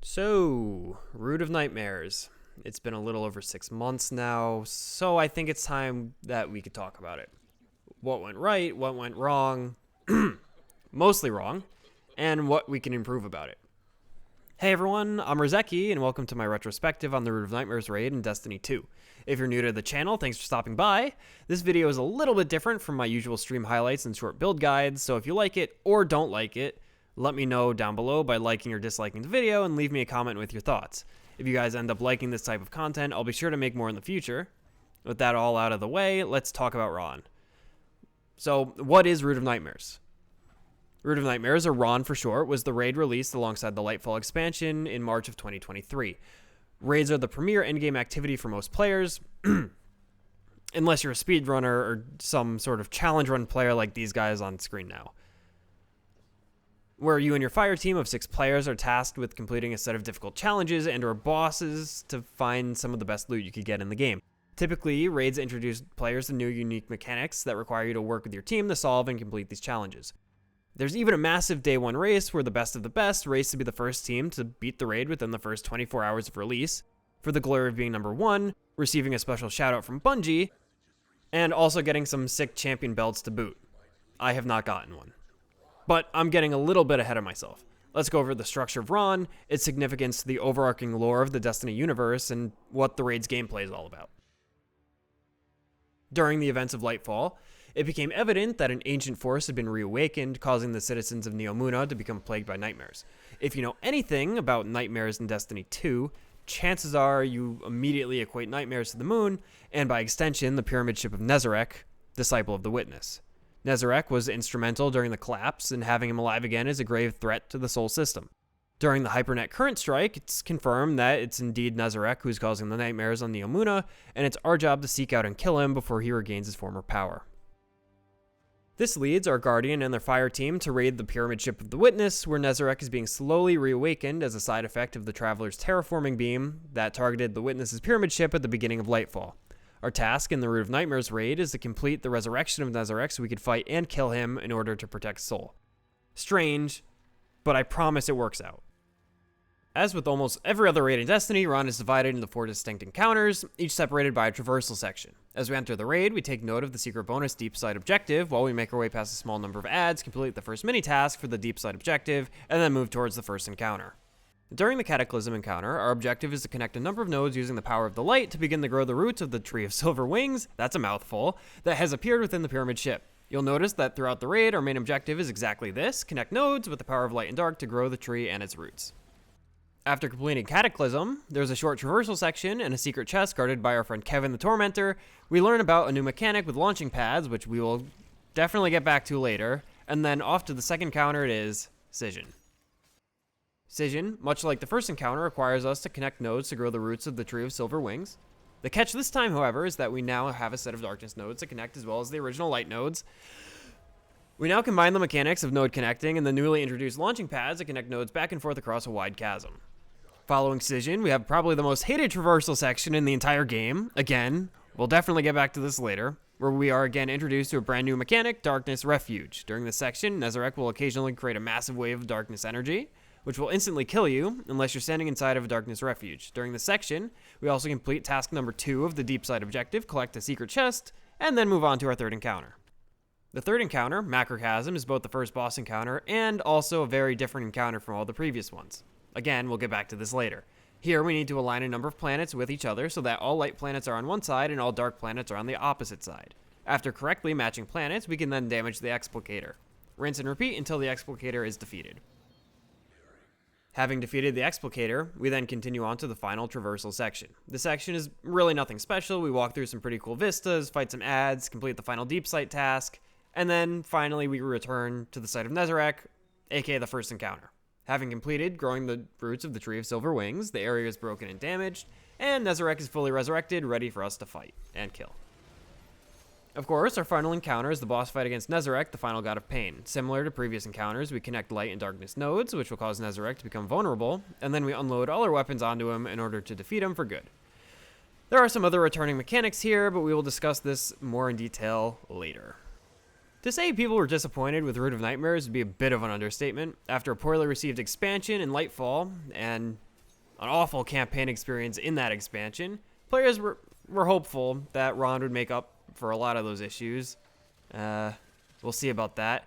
So, Root of Nightmares. It's been a little over 6 months now, so I think it's time that we could talk about it. What went right, what went wrong, mostly wrong, and what we can improve about it. Hey everyone, I'm Rozeki, and welcome to my retrospective on the Root of Nightmares raid in Destiny 2. If you're new to the channel, thanks for stopping by. This video is a little bit different from my usual stream highlights and short build guides, so if you like it or don't like it, let me know down below by liking or disliking the video and leave me a comment with your thoughts. If you guys end up liking this type of content, I'll be sure to make more in the future. With that all out of the way, let's talk about Ron. So, what is Root of Nightmares? Root of Nightmares, or Ron for short, was the raid released alongside the Lightfall expansion in March of 2023. Raids are the premier endgame activity for most players, unless you're a speedrunner or some sort of challenge run player like these guys on screen now, where you and your fire team of 6 players are tasked with completing a set of difficult challenges and or bosses to find some of the best loot you could get in the game. Typically, raids introduce players to new unique mechanics that require you to work with your team to solve and complete these challenges. There's even a massive day 1 race where the best of the best race to be the first team to beat the raid within the first 24 hours of release, for the glory of being number 1, receiving a special shout out from Bungie, and also getting some sick champion belts to boot. I have not gotten one. But I'm getting a little bit ahead of myself. Let's go over the structure of Ron, its significance to the overarching lore of the Destiny universe, and what the raid's gameplay is all about. During the events of Lightfall, it became evident that an ancient force had been reawakened, causing the citizens of Neomuna to become plagued by nightmares. If you know anything about nightmares in Destiny 2, chances are you immediately equate nightmares to the moon, and by extension, the pyramid ship of Nezarec, disciple of the Witness. Nezarec was instrumental during the collapse, and having him alive again is a grave threat to the Sol system. During the Hypernet current strike, it's confirmed that it's indeed Nezarec who's causing the nightmares on Neomuna, and it's our job to seek out and kill him before he regains his former power. This leads our Guardian and their fire team to raid the pyramid ship of the Witness, where Nezarec is being slowly reawakened as a side effect of the Traveler's terraforming beam that targeted the Witness's pyramid ship at the beginning of Lightfall. Our task in the Root of Nightmares raid is to complete the resurrection of Nezarec so we could fight and kill him in order to protect Sol. Strange, but I promise it works out. As with almost every other raid in Destiny, Ron is divided into 4 distinct encounters, each separated by a traversal section. As we enter the raid, we take note of the secret bonus deep side objective while we make our way past a small number of adds, complete the first mini-task for the deep side objective, and then move towards the first encounter. During the Cataclysm encounter, our objective is to connect a number of nodes using the power of the light to begin to grow the roots of the Tree of Silver Wings, that's a mouthful, that has appeared within the pyramid ship. You'll notice that throughout the raid, our main objective is exactly this: connect nodes with the power of light and dark to grow the tree and its roots. After completing Cataclysm, there's a short traversal section and a secret chest guarded by our friend Kevin the Tormentor. We learn about a new mechanic with launching pads, which we will definitely get back to later, and then off to the second encounter it is Scission. Scission, much like the first encounter, requires us to connect nodes to grow the roots of the Tree of Silver Wings. The catch this time, however, is that we now have a set of darkness nodes to connect as well as the original light nodes. We now combine the mechanics of node connecting and the newly introduced launching pads to connect nodes back and forth across a wide chasm. Following Scission, we have probably the most hated traversal section in the entire game. Again, we'll definitely get back to this later, where we are again introduced to a brand new mechanic, Darkness Refuge. During this section, Nezarec will occasionally create a massive wave of darkness energy, which will instantly kill you unless you're standing inside of a Darkness Refuge. During this section, we also complete task number 2 of the deep side objective, collect a secret chest, and then move on to our third encounter. The third encounter, Macrochosm, is both the first boss encounter and also a very different encounter from all the previous ones. Again, we'll get back to this later. Here, we need to align a number of planets with each other so that all light planets are on one side and all dark planets are on the opposite side. After correctly matching planets, we can then damage the Explicator. Rinse and repeat until the Explicator is defeated. Having defeated the Explicator, we then continue on to the final traversal section. This section is really nothing special. We walk through some pretty cool vistas, fight some adds, complete the final deep site task, and then finally we return to the site of Nezarec, aka the first encounter. Having completed growing the roots of the Tree of Silver Wings, the area is broken and damaged, and Nezarec is fully resurrected, ready for us to fight and kill. Of course, our final encounter is the boss fight against Nezarec, the final god of pain. Similar to previous encounters, we connect light and darkness nodes, which will cause Nezarec to become vulnerable, and then we unload all our weapons onto him in order to defeat him for good. There are some other returning mechanics here, but we will discuss this more in detail later. To say people were disappointed with Root of Nightmares would be a bit of an understatement. After a poorly received expansion in Lightfall, and an awful campaign experience in that expansion, players were hopeful that Ron would make up for a lot of those issues. We'll see about that.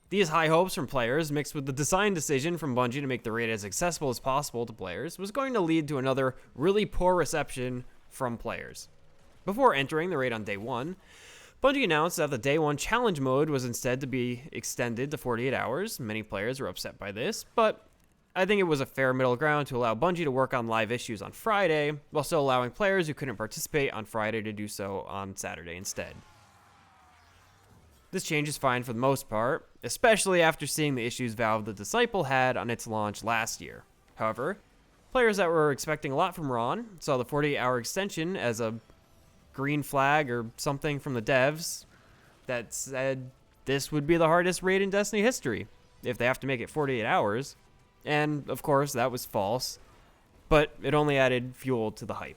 These high hopes from players, mixed with the design decision from Bungie to make the raid as accessible as possible to players, was going to lead to another really poor reception from players. Before entering the raid on day 1, Bungie announced that the day 1 challenge mode was instead to be extended to 48 hours. Many players were upset by this, but I think it was a fair middle ground to allow Bungie to work on live issues on Friday, while still allowing players who couldn't participate on Friday to do so on Saturday instead. This change is fine for the most part, especially after seeing the issues Valve the Disciple had on its launch last year. However, players that were expecting a lot from Ron saw the 48-hour extension as a green flag or something from the devs that said this would be the hardest raid in Destiny history if they have to make it 48 hours. And, of course, that was false, but it only added fuel to the hype.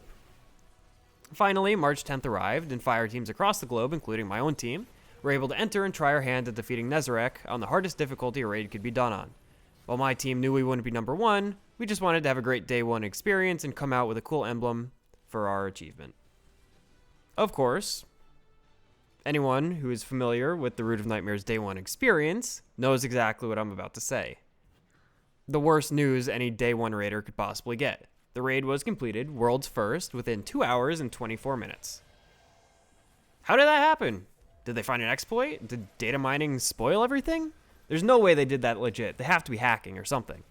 Finally, March 10th arrived, and fire teams across the globe, including my own team, were able to enter and try our hand at defeating Nezarec on the hardest difficulty a raid could be done on. While my team knew we wouldn't be number 1, we just wanted to have a great day 1 experience and come out with a cool emblem for our achievement. Of course, anyone who is familiar with the Root of Nightmare's day 1 experience knows exactly what I'm about to say. The worst news any day 1 raider could possibly get. The raid was completed, world's first, within 2 hours and 24 minutes. How did that happen? Did they find an exploit? Did data mining spoil everything? There's no way they did that legit. They have to be hacking or something.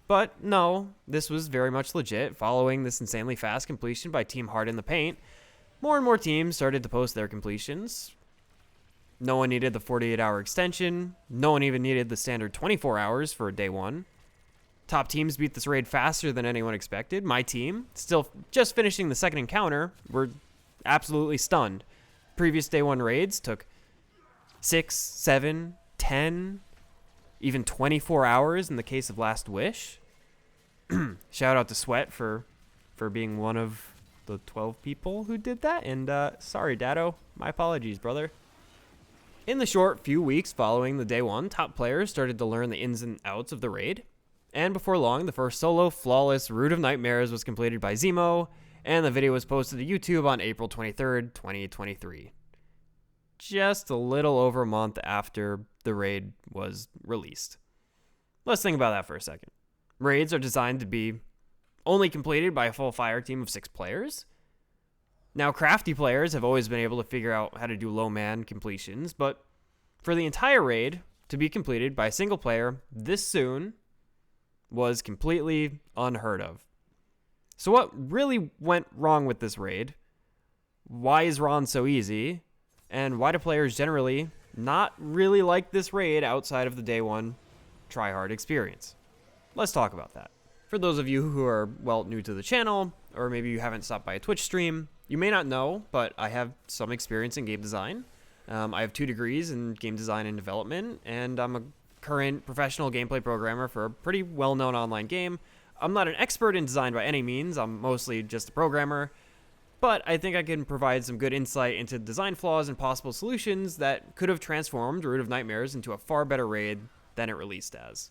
But no, this was very much legit. Following this insanely fast completion by Team Hard in the Paint, more and more teams started to post their completions. No one needed the 48-hour extension. No one even needed the standard 24 hours for day 1. Top teams beat this raid faster than anyone expected. My team, still just finishing the second encounter, were absolutely stunned. Previous day 1 raids took 6, 7, 10, even 24 hours in the case of Last Wish. Shout out to Sweat for being one of the 12 people who did that. And sorry, Dado. My apologies, brother. In the short few weeks following the day 1, top players started to learn the ins and outs of the raid. And before long, the first solo, flawless Root of Nightmares was completed by Zemo, and the video was posted to YouTube on April 23rd, 2023. Just a little over a month after the raid was released. Let's think about that for a second. Raids are designed to be only completed by a full fire team of 6 players. Now, crafty players have always been able to figure out how to do low-man completions, but for the entire raid to be completed by a single player this soon was completely unheard of. So what really went wrong with this raid? Why is Ron so easy? And why do players generally not really like this raid outside of the day 1 tryhard experience? Let's talk about that. For those of you who are, well, new to the channel, or maybe you haven't stopped by a Twitch stream, you may not know, but I have some experience in game design. I have 2 degrees in game design and development, and I'm a current professional gameplay programmer for a pretty well-known online game. I'm not an expert in design by any means. I'm mostly just a programmer, but I think I can provide some good insight into design flaws and possible solutions that could have transformed Root of Nightmares into a far better raid than it released as.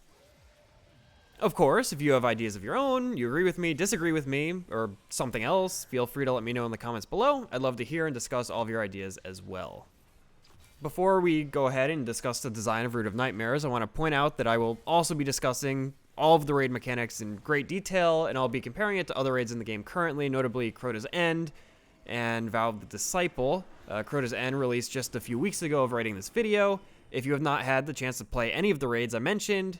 Of course, if you have ideas of your own, you agree with me, disagree with me, or something else, feel free to let me know in the comments below. I'd love to hear and discuss all of your ideas as well. Before we go ahead and discuss the design of Root of Nightmares, I want to point out that I will also be discussing all of the raid mechanics in great detail, and I'll be comparing it to other raids in the game currently, notably Crota's End and Valve the Disciple. Crota's End released just a few weeks ago of writing this video. If you have not had the chance to play any of the raids I mentioned,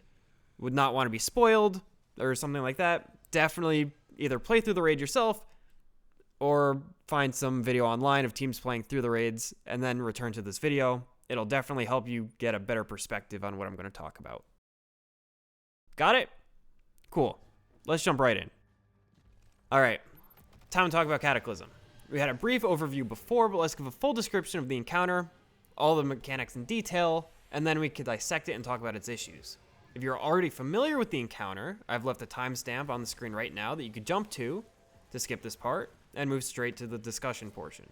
would not want to be spoiled, or something like that, definitely either play through the raid yourself, or find some video online of teams playing through the raids, and then return to this video. It'll definitely help you get a better perspective on what I'm going to talk about. Got it? Cool. Let's jump right in. Alright, time to talk about Cataclysm. We had a brief overview before, but let's give a full description of the encounter, all the mechanics in detail, and then we can dissect it and talk about its issues. If you're already familiar with the encounter, I've left a timestamp on the screen right now that you could jump to skip this part, and move straight to the discussion portion.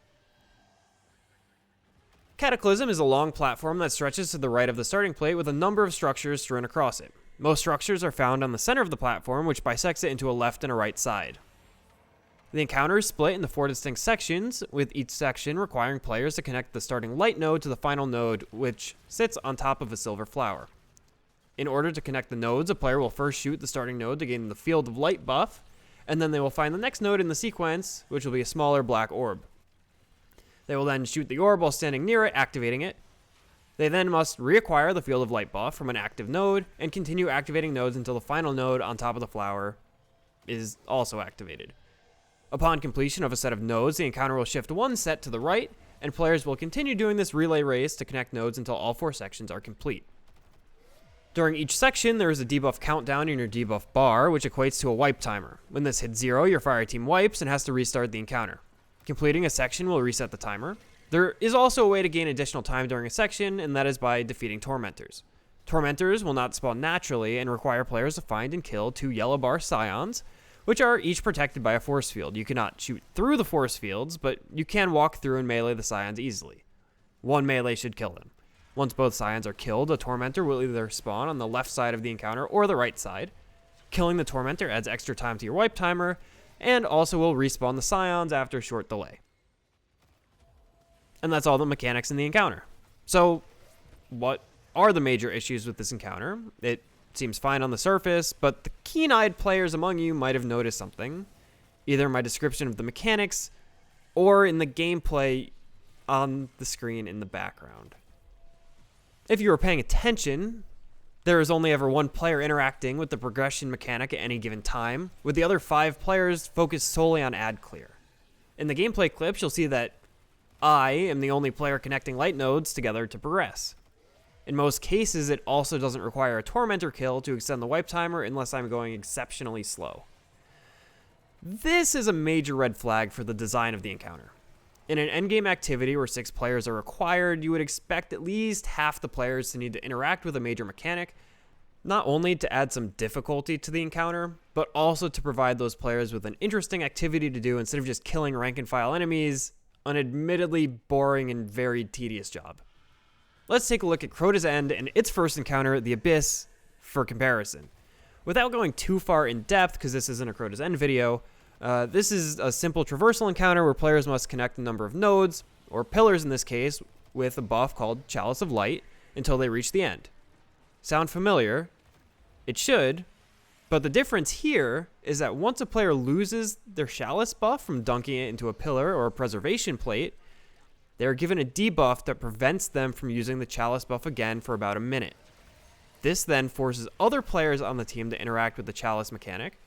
Cataclysm is a long platform that stretches to the right of the starting plate with a number of structures strewn across it. Most structures are found on the center of the platform, which bisects it into a left and a right side. The encounter is split into 4 distinct sections, with each section requiring players to connect the starting light node to the final node, which sits on top of a silver flower. In order to connect the nodes, a player will first shoot the starting node to gain the field of light buff, and then they will find the next node in the sequence, which will be a smaller black orb. They will then shoot the orb while standing near it, activating it. They then must reacquire the field of light buff from an active node, and continue activating nodes until the final node on top of the flower is also activated. Upon completion of a set of nodes, the encounter will shift 1 set to the right, and players will continue doing this relay race to connect nodes until all 4 sections are complete. During each section, there is a debuff countdown in your debuff bar, which equates to a wipe timer. When this hits 0, your fire team wipes and has to restart the encounter. Completing a section will reset the timer. There is also a way to gain additional time during a section, and that is by defeating tormentors. Tormentors will not spawn naturally and require players to find and kill 2 yellow bar scions, which are each protected by a force field. You cannot shoot through the force fields, but you can walk through and melee the scions easily. 1 melee should kill them. Once both scions are killed, a tormentor will either spawn on the left side of the encounter or the right side. Killing the tormentor adds extra time to your wipe timer, and also will respawn the scions after a short delay. And that's all the mechanics in the encounter. So, what are the major issues with this encounter? It seems fine on the surface, but the keen-eyed players among you might have noticed something, either in my description of the mechanics or in the gameplay on the screen in the background. If you were paying attention, there is only ever 1 player interacting with the progression mechanic at any given time, with the other 5 players focused solely on ad clear. In the gameplay clips, you'll see that I am the only player connecting light nodes together to progress. In most cases, it also doesn't require a tormentor kill to extend the wipe timer unless I'm going exceptionally slow. This is a major red flag for the design of the encounter. In an endgame activity where 6 players are required, you would expect at least half the players to need to interact with a major mechanic, not only to add some difficulty to the encounter, but also to provide those players with an interesting activity to do instead of just killing rank and file enemies, an admittedly boring and very tedious job. Let's take a look at Crota's End and its first encounter, the Abyss, for comparison. Without going too far in depth, because this isn't a Crota's End video, this is a simple traversal encounter where players must connect a number of nodes, or pillars in this case, with a buff called Chalice of Light until they reach the end. Sound familiar? It should, but the difference here is that once a player loses their Chalice buff from dunking it into a pillar or a preservation plate, they are given a debuff that prevents them from using the Chalice buff again for about a minute. This then forces other players on the team to interact with the Chalice mechanic,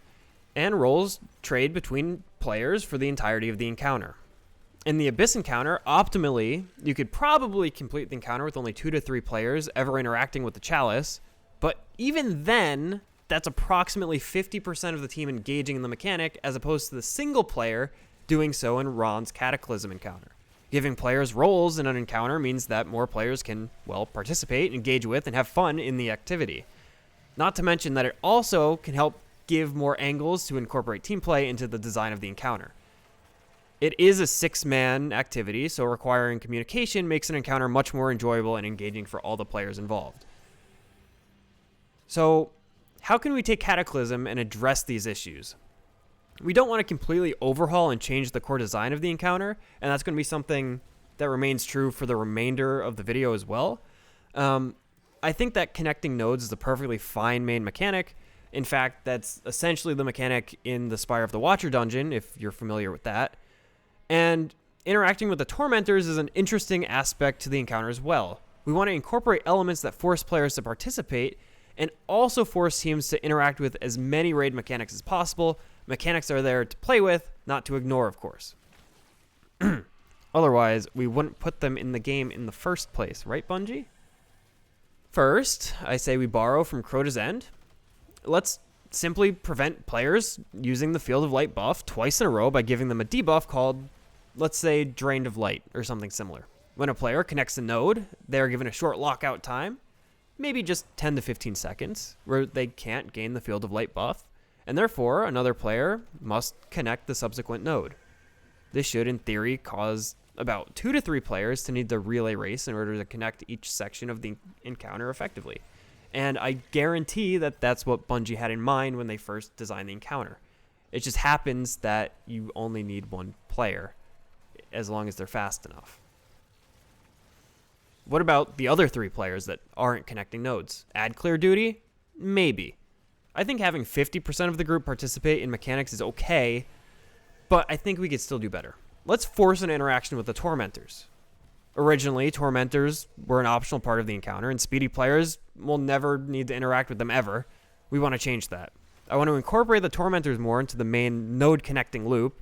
and roles trade between players for the entirety of the encounter. In the Abyss encounter, optimally, you could probably complete the encounter with only 2 to 3 players ever interacting with the Chalice, but even then, that's approximately 50% of the team engaging in the mechanic, as opposed to the single player doing so in Ron's Cataclysm encounter. Giving players roles in an encounter means that more players can, well, participate, engage with, and have fun in the activity. Not to mention that it also can help give more angles to incorporate team play into the design of the encounter. It is a 6-man activity, so requiring communication makes an encounter much more enjoyable and engaging for all the players involved. So, how can we take Cataclysm and address these issues? We don't want to completely overhaul and change the core design of the encounter, and that's going to be something that remains true for the remainder of the video as well. I think that connecting nodes is a perfectly fine main mechanic. In fact, that's essentially the mechanic in the Spire of the Watcher dungeon, if you're familiar with that. And interacting with the Tormentors is an interesting aspect to the encounter as well. We want to incorporate elements that force players to participate, and also force teams to interact with as many raid mechanics as possible. Mechanics are there to play with, not to ignore, of course. Otherwise, we wouldn't put them in the game in the first place, right, Bungie? First, I say we borrow from Crota's End. Let's simply prevent players using the Field of Light buff twice in a row by giving them a debuff called, let's say, Drained of Light, or something similar. When a player connects a node, they are given a short lockout time, maybe just 10 to 15 seconds, where they can't gain the Field of Light buff, and therefore another player must connect the subsequent node. This should, in theory, cause about 2 to 3 players to need the relay race in order to connect each section of the encounter effectively. And I guarantee that that's what Bungie had in mind when they first designed the encounter. It just happens that you only need one player, as long as they're fast enough. What about the other 3 players that aren't connecting nodes? Add clear duty? Maybe. I think having 50% of the group participate in mechanics is okay, but I think we could still do better. Let's force an interaction with the Tormentors. Originally, Tormentors were an optional part of the encounter, and speedy players will never need to interact with them ever. We want to change that. I want to incorporate the Tormentors more into the main node connecting loop,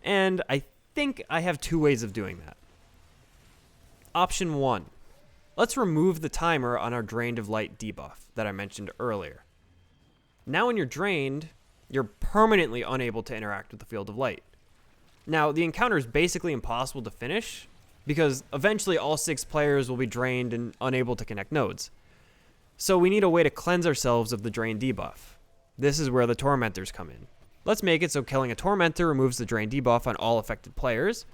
and I think I have 2 ways of doing that. Option 1. Let's remove the timer on our Drained of Light debuff that I mentioned earlier. Now when you're drained, you're permanently unable to interact with the field of light. Now, the encounter is basically impossible to finish, because eventually all 6 players will be drained and unable to connect nodes. So we need a way to cleanse ourselves of the drain debuff. This is where the Tormentors come in. Let's make it so killing a Tormentor removes the drain debuff on all affected players,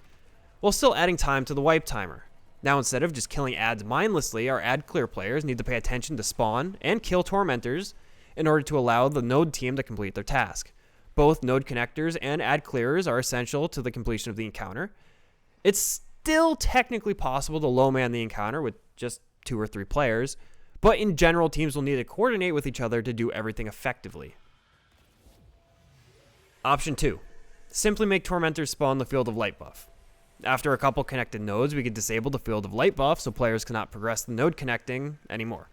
while still adding time to the wipe timer. Now instead of just killing ads mindlessly, our ad clear players need to pay attention to spawn and kill Tormentors in order to allow the node team to complete their task. Both node connectors and ad clearers are essential to the completion of the encounter. It's still technically possible to low man the encounter with just 2 or 3 players, but in general, teams will need to coordinate with each other to do everything effectively. Option 2. Simply make Tormentors spawn the Field of Light buff. After a couple connected nodes, we could disable the Field of Light buff so players cannot progress the node connecting anymore.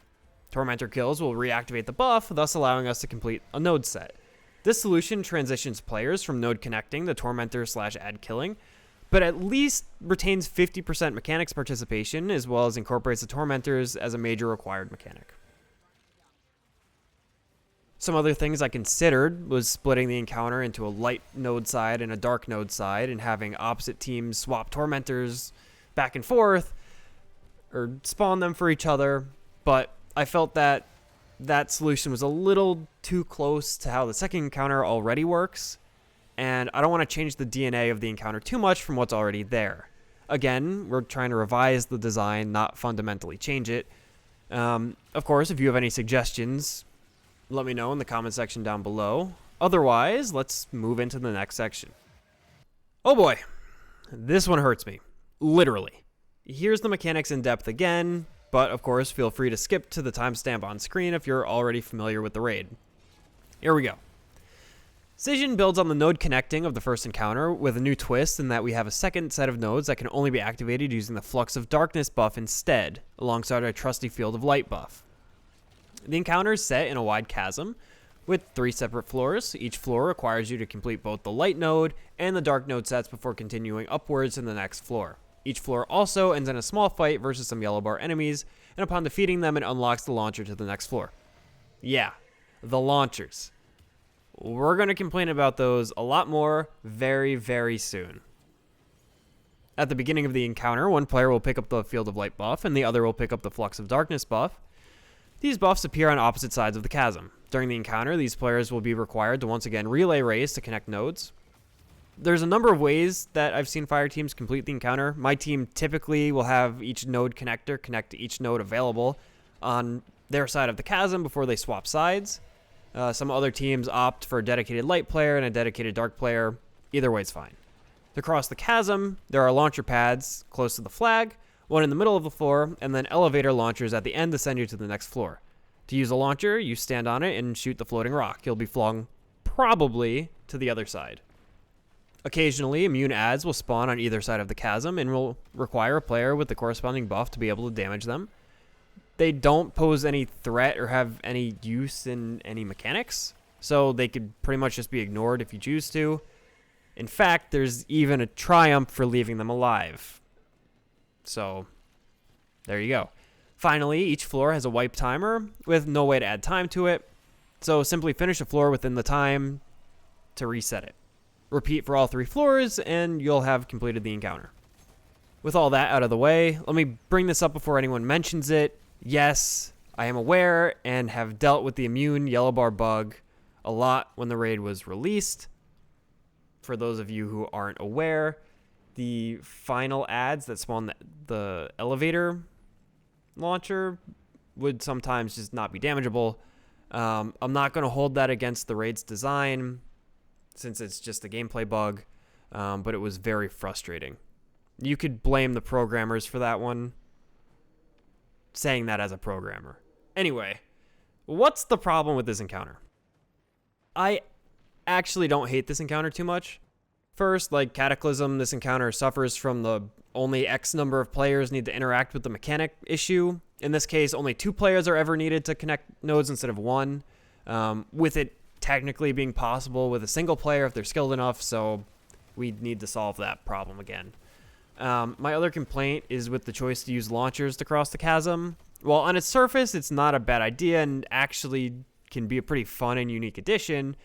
Tormentor kills will reactivate the buff, thus allowing us to complete a node set. This solution transitions players from node connecting to Tormentor/ad killing, but at least retains 50% mechanics participation, as well as incorporates the Tormentors as a major required mechanic. Some other things I considered was splitting the encounter into a light node side and a dark node side, and having opposite teams swap Tormentors back and forth, or spawn them for each other, but I felt that that solution was a little too close to how the second encounter already works, and I don't want to change the DNA of the encounter too much from what's already there. Again, we're trying to revise the design, not fundamentally change it. Of course, if you have any suggestions, let me know in the comment section down below. Otherwise, let's move into the next section. Oh boy, this one hurts me. Literally. Here's the mechanics in depth again, but of course, feel free to skip to the timestamp on screen if you're already familiar with the raid. Here we go. Scission builds on the node connecting of the first encounter with a new twist in that we have a second set of nodes that can only be activated using the Flux of Darkness buff instead, alongside our trusty Field of Light buff. The encounter is set in a wide chasm with 3 separate floors. Each floor requires you to complete both the light node and the dark node sets before continuing upwards to the next floor. Each floor also ends in a small fight versus some yellow bar enemies, and upon defeating them, it unlocks the launcher to the next floor. Yeah, the launchers. We're going to complain about those a lot more very, very soon. At the beginning of the encounter, one player will pick up the Field of Light buff, and the other will pick up the Flux of Darkness buff. These buffs appear on opposite sides of the chasm. During the encounter, these players will be required to once again relay rays to connect nodes. There's a number of ways that I've seen fire teams complete the encounter. My team typically will have each node connector connect to each node available on their side of the chasm before they swap sides. Some other teams opt for a dedicated light player and a dedicated dark player. Either way is fine. To cross the chasm, there are launcher pads close to the flag, one in the middle of the floor, and then elevator launchers at the end to send you to the next floor. To use a launcher, you stand on it and shoot the floating rock. You'll be flung probably to the other side. Occasionally, immune ads will spawn on either side of the chasm and will require a player with the corresponding buff to be able to damage them. They don't pose any threat or have any use in any mechanics, so they could pretty much just be ignored if you choose to. In fact, there's even a triumph for leaving them alive. So, there you go. Finally, each floor has a wipe timer with no way to add time to it, so simply finish a floor within the time to reset it. Repeat for all 3 floors, and you'll have completed the encounter. With all that out of the way, let me bring this up before anyone mentions it. Yes, I am aware and have dealt with the immune yellow bar bug a lot when the raid was released. For those of you who aren't aware, the final ads that spawn the elevator launcher would sometimes just not be damageable. I'm not going to hold that against the raid's design since it's just a gameplay bug, but it was very frustrating. You could blame the programmers for that one, saying that as a programmer. Anyway, what's the problem with this encounter? I actually don't hate this encounter too much. First, like Cataclysm, this encounter suffers from the only X number of players need to interact with the mechanic issue. In this case, only 2 players are ever needed to connect nodes instead of 1, with it technically being possible with a single player if they're skilled enough, so we need to solve that problem again. My other complaint is with the choice to use launchers to cross the chasm. While on its surface, it's not a bad idea and actually can be a pretty fun and unique addition,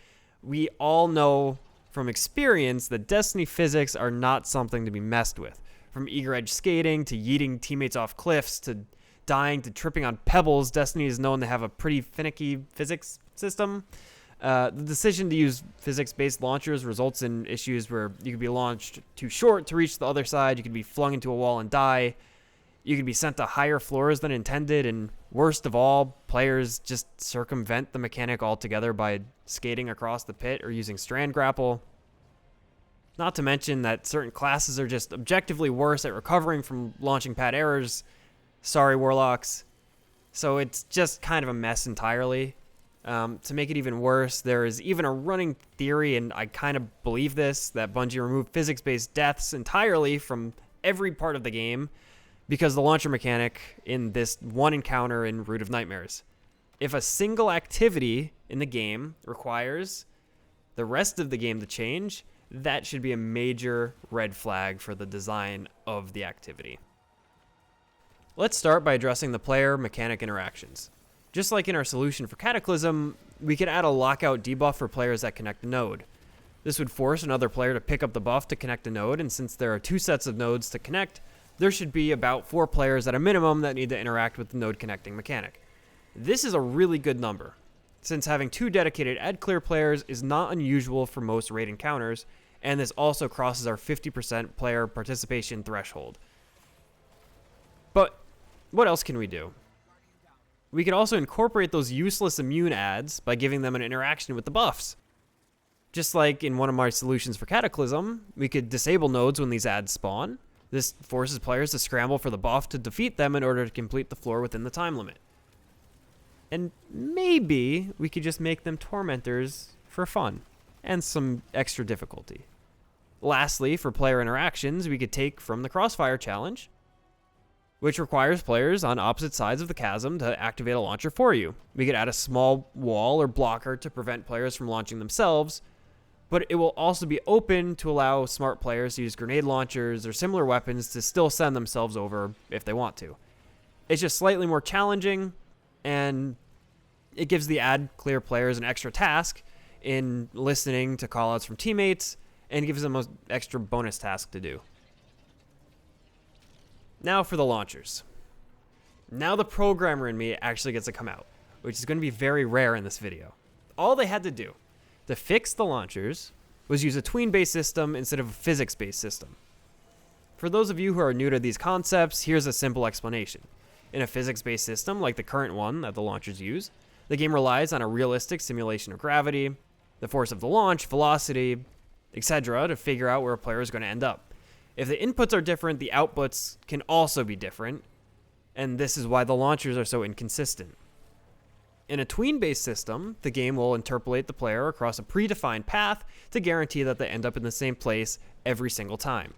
we all know from experience that Destiny physics are not something to be messed with. From eager edge skating to yeeting teammates off cliffs to dying to tripping on pebbles, Destiny is known to have a pretty finicky physics system. The decision to use physics-based launchers results in issues where you could be launched too short to reach the other side, you could be flung into a wall and die, you could be sent to higher floors than intended, and worst of all, players just circumvent the mechanic altogether by skating across the pit or using strand grapple. Not to mention that certain classes are just objectively worse at recovering from launching pad errors. Sorry, Warlocks. So it's just kind of a mess entirely. To make it even worse, there is even a running theory, and I kind of believe this, that Bungie removed physics-based deaths entirely from every part of the game because the launcher mechanic in this one encounter in Root of Nightmares. If a single activity in the game requires the rest of the game to change, that should be a major red flag for the design of the activity. Let's start by addressing the player-mechanic interactions. Just like in our solution for Cataclysm, we could add a lockout debuff for players that connect a node. This would force another player to pick up the buff to connect a node, and since there are 2 sets of nodes to connect, there should be about 4 players at a minimum that need to interact with the node connecting mechanic. This is a really good number, since having 2 dedicated add-clear players is not unusual for most raid encounters, and this also crosses our 50% player participation threshold. But what else can we do? We could also incorporate those useless immune adds by giving them an interaction with the buffs. Just like in one of my solutions for Cataclysm, we could disable nodes when these adds spawn. This forces players to scramble for the buff to defeat them in order to complete the floor within the time limit. And maybe we could just make them tormentors for fun and some extra difficulty. Lastly, for player interactions, we could take from the Crossfire challenge, which requires players on opposite sides of the chasm to activate a launcher for you. We could add a small wall or blocker to prevent players from launching themselves, but it will also be open to allow smart players to use grenade launchers or similar weapons to still send themselves over if they want to. It's just slightly more challenging, and it gives the clear players an extra task in listening to callouts from teammates, and gives them an extra bonus task to do. Now for the launchers. Now the programmer in me actually gets to come out, which is going to be very rare in this video. All they had to do to fix the launchers was use a tween-based system instead of a physics-based system. For those of you who are new to these concepts, here's a simple explanation. In a physics-based system like the current one that the launchers use, the game relies on a realistic simulation of gravity, the force of the launch, velocity, etc. to figure out where a player is going to end up. If the inputs are different, the outputs can also be different, and this is why the launchers are so inconsistent. In a tween-based system, the game will interpolate the player across a predefined path to guarantee that they end up in the same place every single time.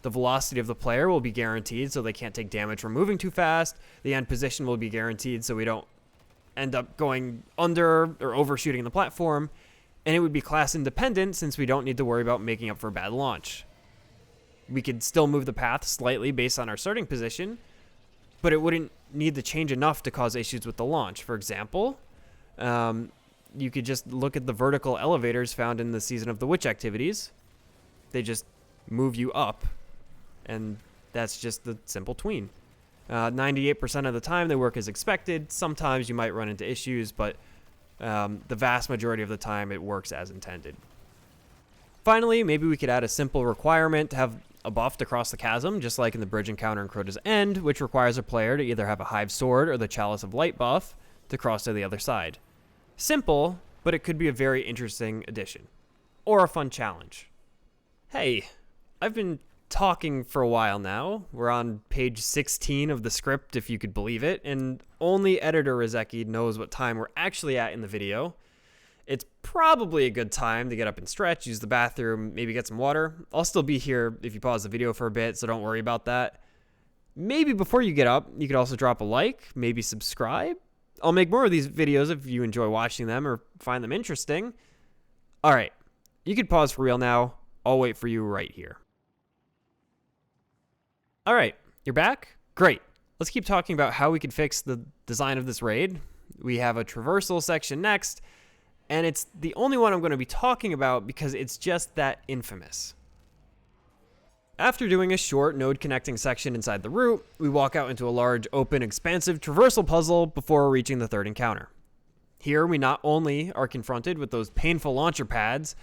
The velocity of the player will be guaranteed so they can't take damage from moving too fast. The end position will be guaranteed so we don't end up going under or overshooting the platform. And it would be class independent since we don't need to worry about making up for a bad launch. We could still move the path slightly based on our starting position, but it wouldn't need to change enough to cause issues with the launch. For example, you could just look at the vertical elevators found in the Season of the Witch activities. They just move you up, and that's just the simple tween. 98% of the time they work as expected. Sometimes you might run into issues, but the vast majority of the time it works as intended. Finally, maybe we could add a simple requirement to have a buff to cross the chasm, just like in the bridge encounter in Crota's End, which requires a player to either have a Hive Sword or the Chalice of Light buff to cross to the other side. Simple, but it could be a very interesting addition. Or a fun challenge. Hey, I've been talking for a while now. We're on page 16 of the script, if you could believe it, and only editor Rezeki knows what time we're actually at in the video. It's probably a good time to get up and stretch, use the bathroom, maybe get some water. I'll still be here if you pause the video for a bit, so don't worry about that. Maybe before you get up, you could also drop a like, maybe subscribe. I'll make more of these videos if you enjoy watching them or find them interesting. Alright, you could pause for real now. I'll wait for you right here. Alright, you're back? Great. Let's keep talking about how we could fix the design of this raid. We have a traversal section next, and it's the only one I'm going to be talking about because it's just that infamous. After doing a short node connecting section inside the route, we walk out into a large, open, expansive traversal puzzle before reaching the third encounter. Here, we not only are confronted with those painful launcher pads,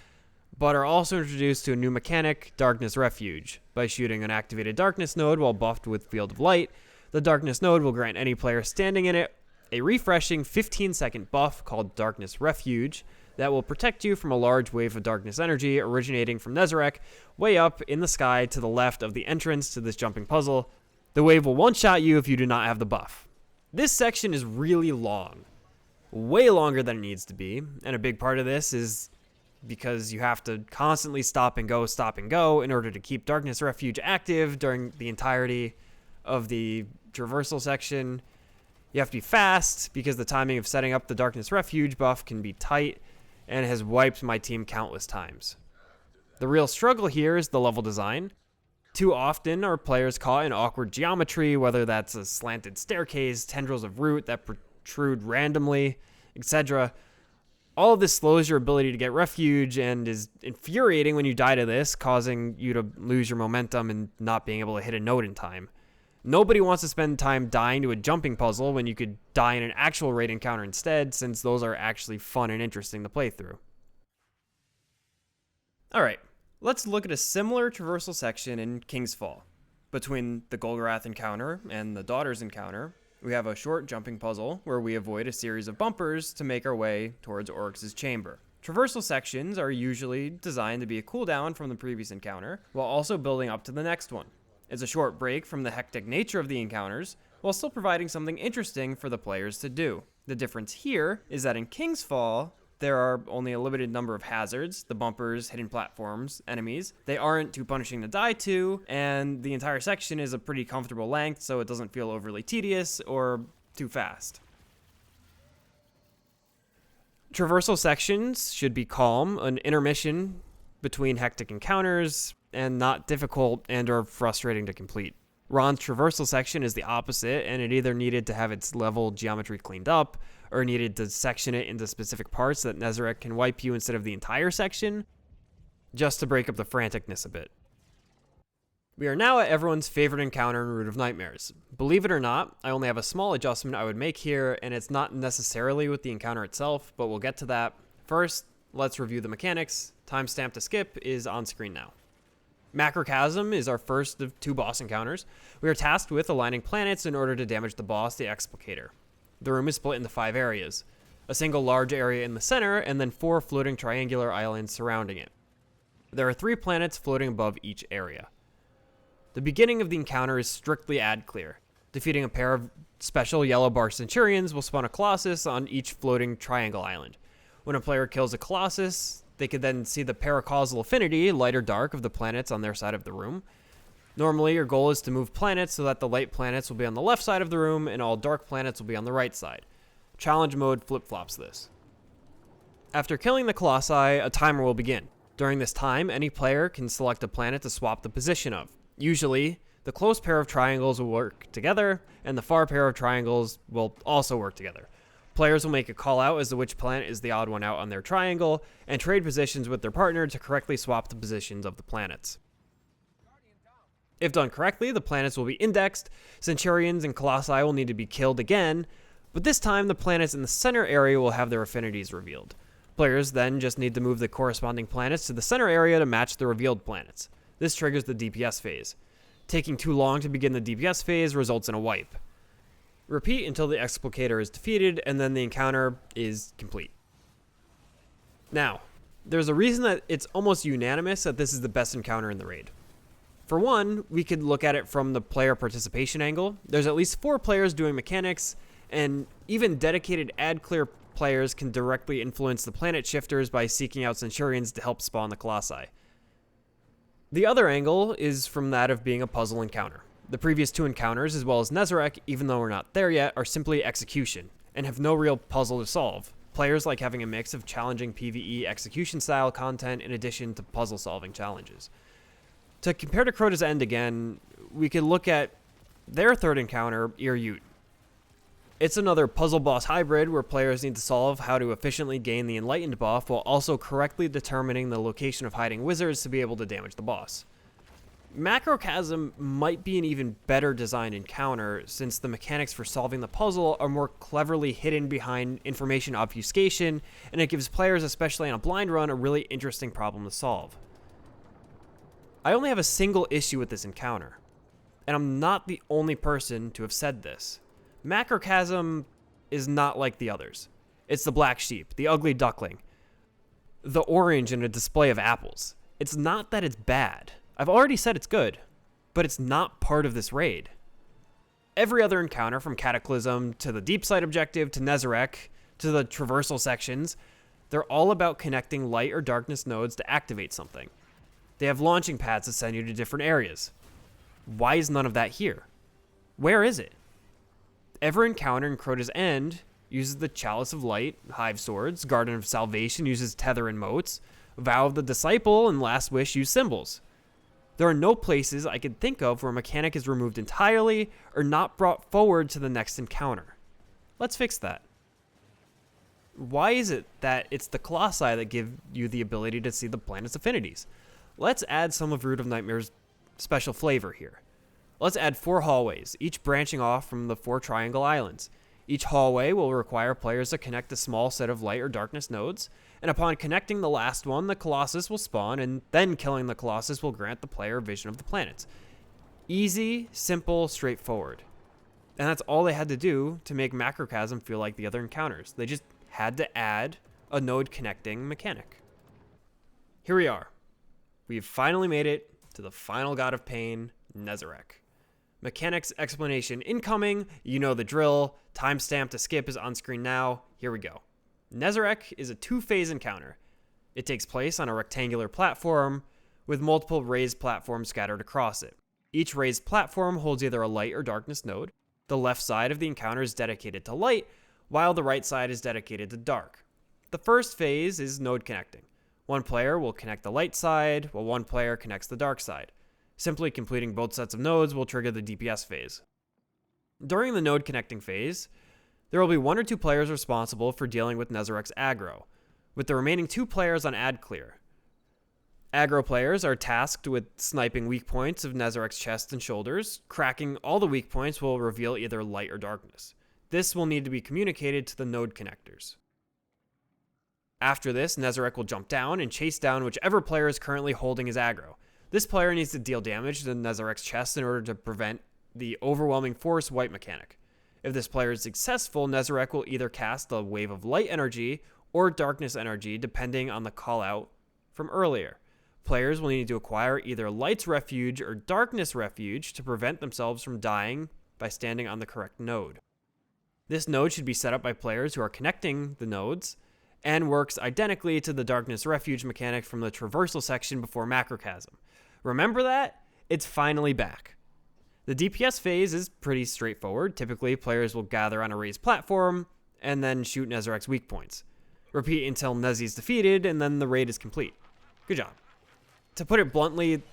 but are also introduced to a new mechanic, Darkness Refuge. By shooting an activated Darkness node while buffed with Field of Light, the Darkness node will grant any player standing in it a refreshing 15-second buff called Darkness Refuge that will protect you from a large wave of darkness energy originating from Nezarec way up in the sky to the left of the entrance to this jumping puzzle. The wave will one-shot you if you do not have the buff. This section is really long, way longer than it needs to be, and a big part of this is because you have to constantly stop and go in order to keep Darkness Refuge active during the entirety of the traversal section. You have to be fast because the timing of setting up the Darkness Refuge buff can be tight and has wiped my team countless times. The real struggle here is the level design. Too often are players caught in awkward geometry, whether that's a slanted staircase, tendrils of root that protrude randomly, etc. All of this slows your ability to get refuge and is infuriating when you die to this, causing you to lose your momentum and not being able to hit a node in time. Nobody wants to spend time dying to a jumping puzzle when you could die in an actual raid encounter instead, since those are actually fun and interesting to play through. Alright, let's look at a similar traversal section in King's Fall. Between the Golgarath encounter and the Daughters encounter, we have a short jumping puzzle where we avoid a series of bumpers to make our way towards Oryx's chamber. Traversal sections are usually designed to be a cooldown from the previous encounter, while also building up to the next one. It's a short break from the hectic nature of the encounters, while still providing something interesting for the players to do. The difference here is that in King's Fall, there are only a limited number of hazards, the bumpers, hidden platforms, enemies. They aren't too punishing to die to, and the entire section is a pretty comfortable length, so it doesn't feel overly tedious or too fast. Traversal sections should be calm, an intermission between hectic encounters, and not difficult and or frustrating to complete. Ron's traversal section is the opposite, and it either needed to have its level geometry cleaned up, or needed to section it into specific parts so that Nezarec can wipe you instead of the entire section, just to break up the franticness a bit. We are now at everyone's favorite encounter in Root of Nightmares. Believe it or not, I only have a small adjustment I would make here, and it's not necessarily with the encounter itself, but we'll get to that. First, let's review the mechanics. Timestamp to skip is on screen now. Macrochosm is our first of two boss encounters. We are tasked with aligning planets in order to damage the boss, the Explicator. The room is split into 5 areas. A single large area in the center, and then 4 floating triangular islands surrounding it. There are 3 planets floating above each area. The beginning of the encounter is strictly ad clear. Defeating a pair of special yellow bar Centurions will spawn a Colossus on each floating triangle island. When a player kills a Colossus, they could then see the paracausal affinity, light or dark, of the planets on their side of the room. Normally, your goal is to move planets so that the light planets will be on the left side of the room and all dark planets will be on the right side. Challenge mode flip-flops this. After killing the Colossi, a timer will begin. During this time, any player can select a planet to swap the position of. Usually, the close pair of triangles will work together, and the far pair of triangles will also work together. Players will make a call out as to which planet is the odd one out on their triangle, and trade positions with their partner to correctly swap the positions of the planets. If done correctly, the planets will be indexed, Centurions and Colossi will need to be killed again, but this time the planets in the center area will have their affinities revealed. Players then just need to move the corresponding planets to the center area to match the revealed planets. This triggers the DPS phase. Taking too long to begin the DPS phase results in a wipe. Repeat until the Explicator is defeated, and then the encounter is complete. Now, there's a reason that it's almost unanimous that this is the best encounter in the raid. For one, we could look at it from the player participation angle. There's at least 4 players doing mechanics, and even dedicated ad-clear players can directly influence the planet shifters by seeking out Centurions to help spawn the Colossi. The other angle is from that of being a puzzle encounter. The previous 2 encounters, as well as Nezarec, even though we're not there yet, are simply execution, and have no real puzzle to solve. Players like having a mix of challenging PvE execution-style content in addition to puzzle-solving challenges. To compare to Crota's End again, we could look at their third encounter, Ear-Ute. It's another puzzle boss hybrid where players need to solve how to efficiently gain the Enlightened buff while also correctly determining the location of hiding wizards to be able to damage the boss. Macrochosm might be an even better designed encounter since the mechanics for solving the puzzle are more cleverly hidden behind information obfuscation, and it gives players, especially on a blind run, a really interesting problem to solve. I only have a single issue with this encounter, and I'm not the only person to have said this. Macrochosm is not like the others. It's the black sheep, the ugly duckling, the orange in a display of apples. It's not that it's bad. I've already said it's good, but it's not part of this raid. Every other encounter, from Cataclysm to the Deep Sight objective to Nezarec to the traversal sections, they're all about connecting light or darkness nodes to activate something. They have launching pads to send you to different areas. Why is none of that here? Where is it? Every encounter in Crota's End uses the Chalice of Light, Hive Swords, Garden of Salvation uses Tether and Motes, Vow of the Disciple and Last Wish use symbols. There are no places I could think of where a mechanic is removed entirely or not brought forward to the next encounter. Let's fix that. Why is it that it's the Colossi that give you the ability to see the planet's affinities? Let's add some of Root of Nightmare's special flavor here. Let's add 4 hallways, each branching off from the 4 triangle islands. Each hallway will require players to connect a small set of light or darkness nodes, and upon connecting the last one, the Colossus will spawn, and then killing the Colossus will grant the player vision of the planets. Easy, simple, straightforward. And that's all they had to do to make Macrochosm feel like the other encounters. They just had to add a node connecting mechanic. Here we are. We've finally made it to the final god of pain, Nezarec. Mechanics explanation incoming, you know the drill. Timestamp to skip is on screen now. Here we go. Nezarec is a 2-phase encounter. It takes place on a rectangular platform with multiple raised platforms scattered across it. Each raised platform holds either a light or darkness node. The left side of the encounter is dedicated to light, while the right side is dedicated to dark. The first phase is node connecting. One player will connect the light side, while one player connects the dark side. Simply completing both sets of nodes will trigger the DPS phase. During the node connecting phase, there will be 1 or 2 players responsible for dealing with Nezarec's aggro, with the remaining 2 players on ad clear. Aggro players are tasked with sniping weak points of Nezarec's chest and shoulders. Cracking all the weak points will reveal either light or darkness. This will need to be communicated to the node connectors. After this, Nezarec will jump down and chase down whichever player is currently holding his aggro. This player needs to deal damage to Nezarec's chest in order to prevent the overwhelming force wipe mechanic. If this player is successful, Nezarec will either cast a wave of light energy or darkness energy depending on the call out from earlier. Players will need to acquire either Light's Refuge or Darkness Refuge to prevent themselves from dying by standing on the correct node. This node should be set up by players who are connecting the nodes and works identically to the Darkness Refuge mechanic from the traversal section before Macrochosm. Remember that? It's finally back. The DPS phase is pretty straightforward. Typically, players will gather on a raised platform and then shoot Nezarec's weak points. Repeat until Nezi is defeated, and then the raid is complete. Good job. To put it bluntly,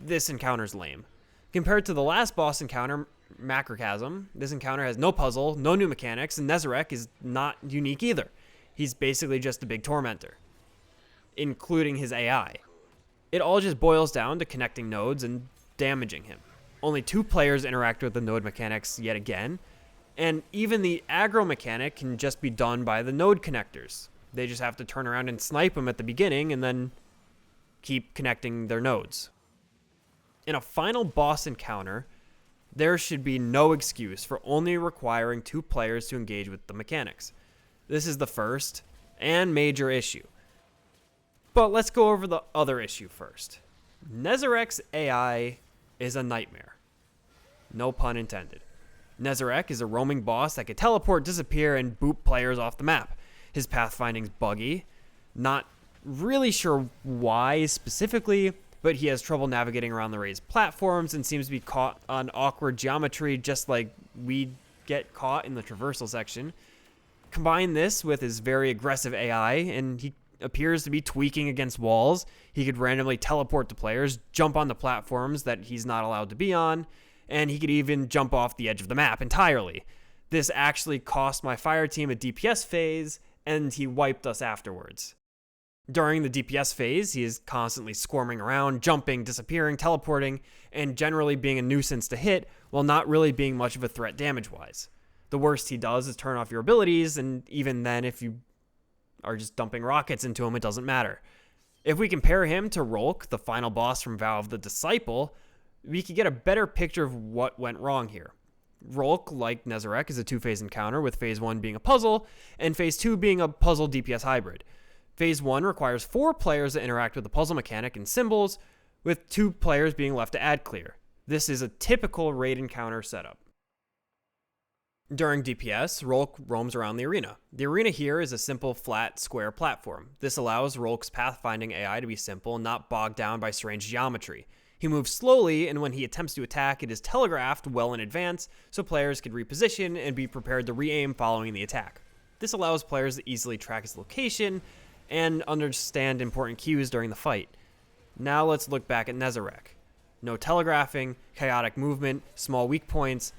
this encounter's lame. Compared to the last boss encounter, Macrochosm, this encounter has no puzzle, no new mechanics, and Nezarec is not unique either. He's basically just a big tormentor, including his AI. It all just boils down to connecting nodes and damaging him. Only 2 players interact with the node mechanics yet again, and even the aggro mechanic can just be done by the node connectors. They just have to turn around and snipe them at the beginning and then keep connecting their nodes. In a final boss encounter, there should be no excuse for only requiring 2 players to engage with the mechanics. This is the first and major issue. But let's go over the other issue first. Nezarec's AI is a nightmare. No pun intended. Nezarec is a roaming boss that can teleport, disappear, and boot players off the map. His pathfinding's buggy. Not really sure why specifically, but he has trouble navigating around the raised platforms and seems to be caught on awkward geometry just like we get caught in the traversal section. Combine this with his very aggressive AI, and he appears to be tweaking against walls. He could randomly teleport to players, jump on the platforms that he's not allowed to be on, and he could even jump off the edge of the map entirely. This actually cost my fire team a DPS phase, and he wiped us afterwards. During the DPS phase, he is constantly squirming around, jumping, disappearing, teleporting, and generally being a nuisance to hit, while not really being much of a threat damage-wise. The worst he does is turn off your abilities, and even then, if you are just dumping rockets into him, it doesn't matter. If we compare him to Rolk, the final boss from Valve the Disciple, we could get a better picture of what went wrong here. Rolk, like Nezarec, is a 2-phase encounter, with phase 1 being a puzzle, and phase 2 being a puzzle DPS hybrid. Phase 1 requires 4 players to interact with the puzzle mechanic and symbols, with 2 players being left to ad clear. This is a typical raid encounter setup. During DPS, Rolk roams around the arena. The arena here is a simple, flat, square platform. This allows Rolk's pathfinding AI to be simple and not bogged down by strange geometry. He moves slowly, and when he attempts to attack, it is telegraphed well in advance, so players can reposition and be prepared to re-aim following the attack. This allows players to easily track his location and understand important cues during the fight. Now let's look back at Nezarec. No telegraphing, chaotic movement, small weak points.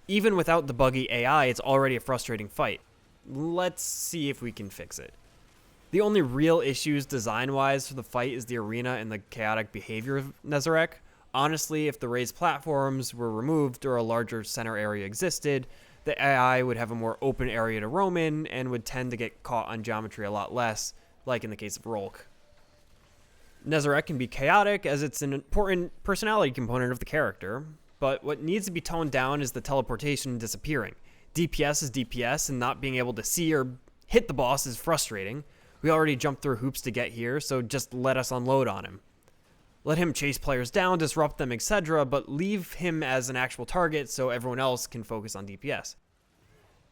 Even without the buggy AI, it's already a frustrating fight. Let's see if we can fix it. The only real issues design-wise for the fight is the arena and the chaotic behavior of Nezarec. Honestly, if the raised platforms were removed or a larger center area existed, the AI would have a more open area to roam in and would tend to get caught on geometry a lot less, like in the case of Rolk. Nezarec can be chaotic as it's an important personality component of the character, but what needs to be toned down is the teleportation and disappearing. DPS is DPS, and not being able to see or hit the boss is frustrating. We already jumped through hoops to get here, so just let us unload on him. Let him chase players down, disrupt them, etc., but leave him as an actual target so everyone else can focus on DPS.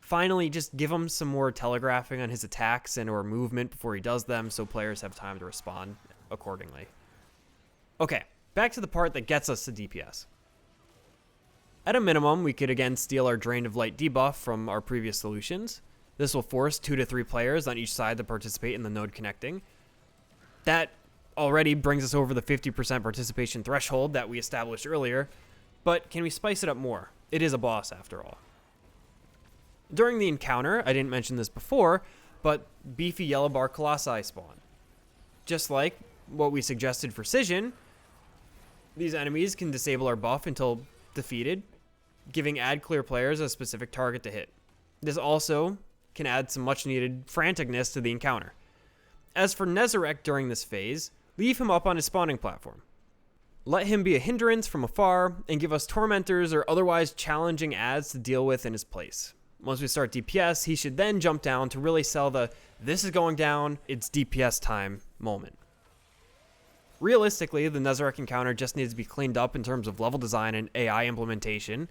Finally, just give him some more telegraphing on his attacks and or movement before he does them so players have time to respond accordingly. Okay, back to the part that gets us to DPS. At a minimum, we could again steal our Drain of Light debuff from our previous solutions. This will force 2 to 3 players on each side to participate in the node connecting. That already brings us over the 50% participation threshold that we established earlier, but can we spice it up more? It is a boss after all. During the encounter, I didn't mention this before, but beefy yellow bar colossi spawn. Just like what we suggested for Scission, these enemies can disable our buff until defeated, giving ad clear players a specific target to hit. This also can add some much needed franticness to the encounter. As for Nezarec during this phase, leave him up on his spawning platform. Let him be a hindrance from afar and give us tormentors or otherwise challenging ads to deal with in his place. Once we start DPS, he should then jump down to really sell the "this is going down, it's DPS time" moment. Realistically, the Nezarec encounter just needs to be cleaned up in terms of level design and AI implementation,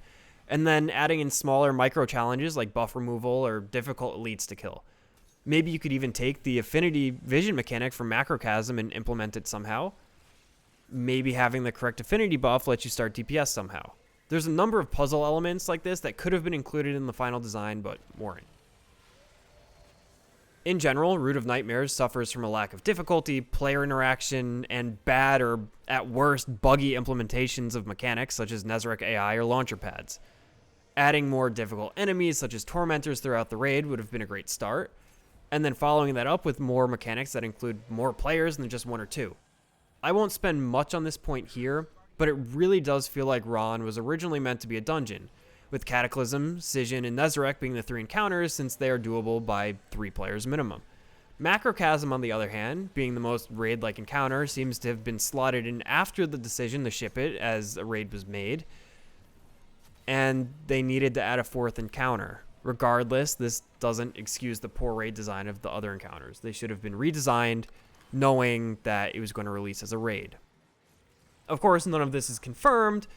and then adding in smaller micro challenges like buff removal or difficult elites to kill. Maybe you could even take the affinity vision mechanic from Macrochosm and implement it somehow. Maybe having the correct affinity buff lets you start DPS somehow. There's a number of puzzle elements like this that could have been included in the final design, but weren't. In general, Root of Nightmares suffers from a lack of difficulty, player interaction, and bad or, at worst, buggy implementations of mechanics such as Nezarec AI or launcher pads. Adding more difficult enemies such as tormentors throughout the raid would have been a great start, and then following that up with more mechanics that include more players than just 1 or 2. I won't spend much on this point here, but it really does feel like Ron was originally meant to be a dungeon, with Cataclysm, Scission, and Nezarec being the 3 encounters since they are doable by 3 players minimum. Macrochosm, on the other hand, being the most raid-like encounter, seems to have been slotted in after the decision to ship it as a raid was made, and they needed to add a 4th encounter. Regardless, this doesn't excuse the poor raid design of the other encounters. They should have been redesigned knowing that it was going to release as a raid. Of course, none of this is confirmed,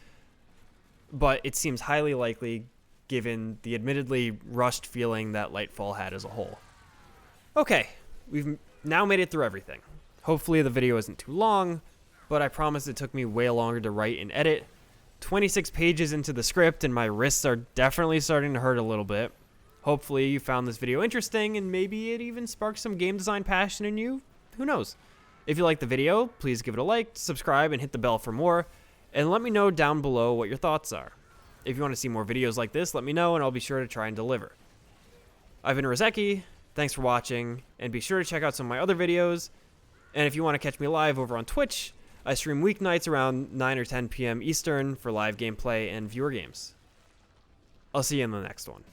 but it seems highly likely given the admittedly rushed feeling that Lightfall had as a whole. Okay, we've now made it through everything. Hopefully the video isn't too long, but I promise it took me way longer to write and edit. 26 pages into the script and my wrists are definitely starting to hurt a little bit. Hopefully you found this video interesting and maybe it even sparked some game design passion in you. Who knows? If you liked the video, please give it a like, subscribe, and hit the bell for more. And let me know down below what your thoughts are. If you want to see more videos like this, let me know and I'll be sure to try and deliver. I've been Nezarec. Thanks for watching, and be sure to check out some of my other videos. And if you want to catch me live over on Twitch, I stream weeknights around 9 or 10 p.m. Eastern for live gameplay and viewer games. I'll see you in the next one.